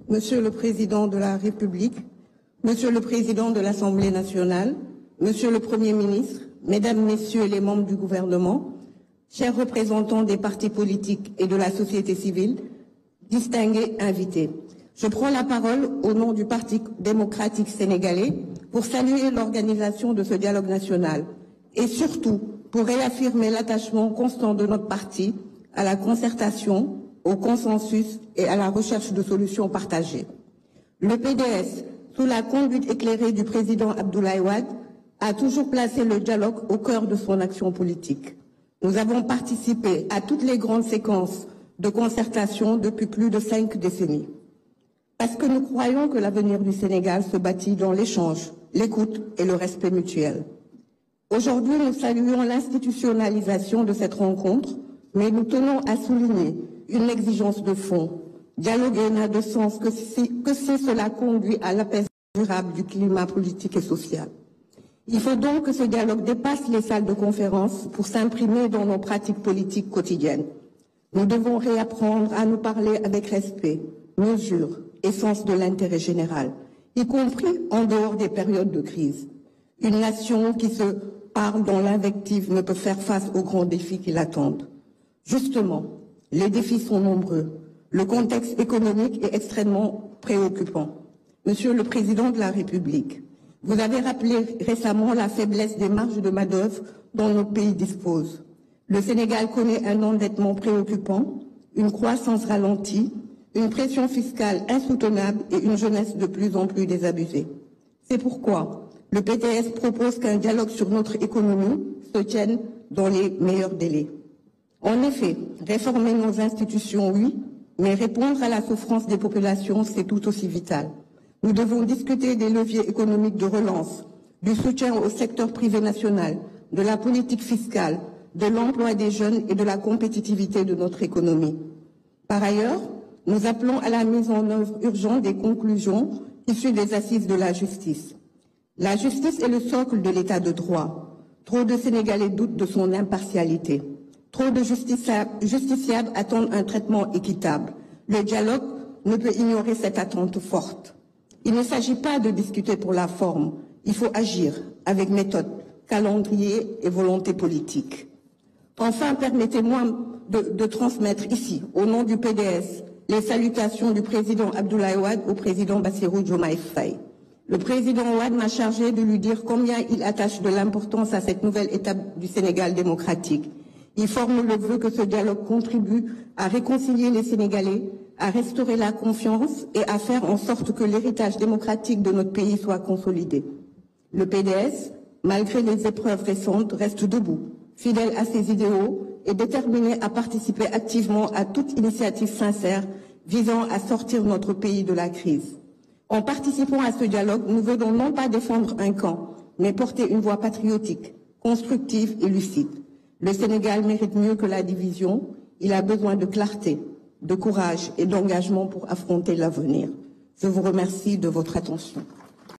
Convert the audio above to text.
Monsieur le Président de la République, Monsieur le Président de l'Assemblée nationale, Monsieur le Premier ministre, Mesdames, Messieurs les membres du gouvernement, chers représentants des partis politiques et de la société civile, distingués invités. Je prends la parole au nom du Parti démocratique sénégalais pour saluer l'organisation de ce dialogue national et surtout pour réaffirmer l'attachement constant de notre parti à la concertation, au consensus et à la recherche de solutions partagées. Le PDS, sous la conduite éclairée du président Abdoulaye Wade, a toujours placé le dialogue au cœur de son action politique. Nous avons participé à toutes les grandes séquences de concertation depuis plus de 5 décennies. Parce que nous croyons que l'avenir du Sénégal se bâtit dans l'échange, l'écoute et le respect mutuel. Aujourd'hui, nous saluons l'institutionnalisation de cette rencontre, mais nous tenons à souligner une exigence de fond. Dialoguer n'a de sens que si cela conduit à l'apaisement durable du climat politique et social. Il faut donc que ce dialogue dépasse les salles de conférence pour s'imprimer dans nos pratiques politiques quotidiennes. Nous devons réapprendre à nous parler avec respect, mesure et sens de l'intérêt général, y compris en dehors des périodes de crise. Une nation qui se parle dans l'invective ne peut faire face aux grands défis qui l'attendent. Justement, les défis sont nombreux. Le contexte économique est extrêmement préoccupant. Monsieur le Président de la République, vous avez rappelé récemment la faiblesse des marges de main-d'œuvre dont notre pays dispose. Le Sénégal connaît un endettement préoccupant, une croissance ralentie, une pression fiscale insoutenable et une jeunesse de plus en plus désabusée. C'est pourquoi le PDS propose qu'un dialogue sur notre économie se tienne dans les meilleurs délais. En effet, réformer nos institutions, oui, mais répondre à la souffrance des populations, c'est tout aussi vital. Nous devons discuter des leviers économiques de relance, du soutien au secteur privé national, de la politique fiscale, de l'emploi des jeunes et de la compétitivité de notre économie. Par ailleurs, nous appelons à la mise en œuvre urgente des conclusions issues des assises de la justice. La justice est le socle de l'état de droit. Trop de Sénégalais doutent de son impartialité. Trop de justiciables attendent un traitement équitable. Le dialogue ne peut ignorer cette attente forte. Il ne s'agit pas de discuter pour la forme. Il faut agir avec méthode, calendrier et volonté politique. Enfin, permettez-moi de transmettre ici, au nom du PDS, les salutations du président Abdoulaye Wade au président Bassirou Diomaye Faye. Le président Wade m'a chargé de lui dire combien il attache de l'importance à cette nouvelle étape du Sénégal démocratique. Il forme le vœu que ce dialogue contribue à réconcilier les Sénégalais, à restaurer la confiance et à faire en sorte que l'héritage démocratique de notre pays soit consolidé. Le PDS, malgré les épreuves récentes, reste debout, fidèle à ses idéaux et déterminé à participer activement à toute initiative sincère visant à sortir notre pays de la crise. En participant à ce dialogue, nous venons non pas défendre un camp, mais porter une voix patriotique, constructive et lucide. Le Sénégal mérite mieux que la division. Il a besoin de clarté, de courage et d'engagement pour affronter l'avenir. Je vous remercie de votre attention.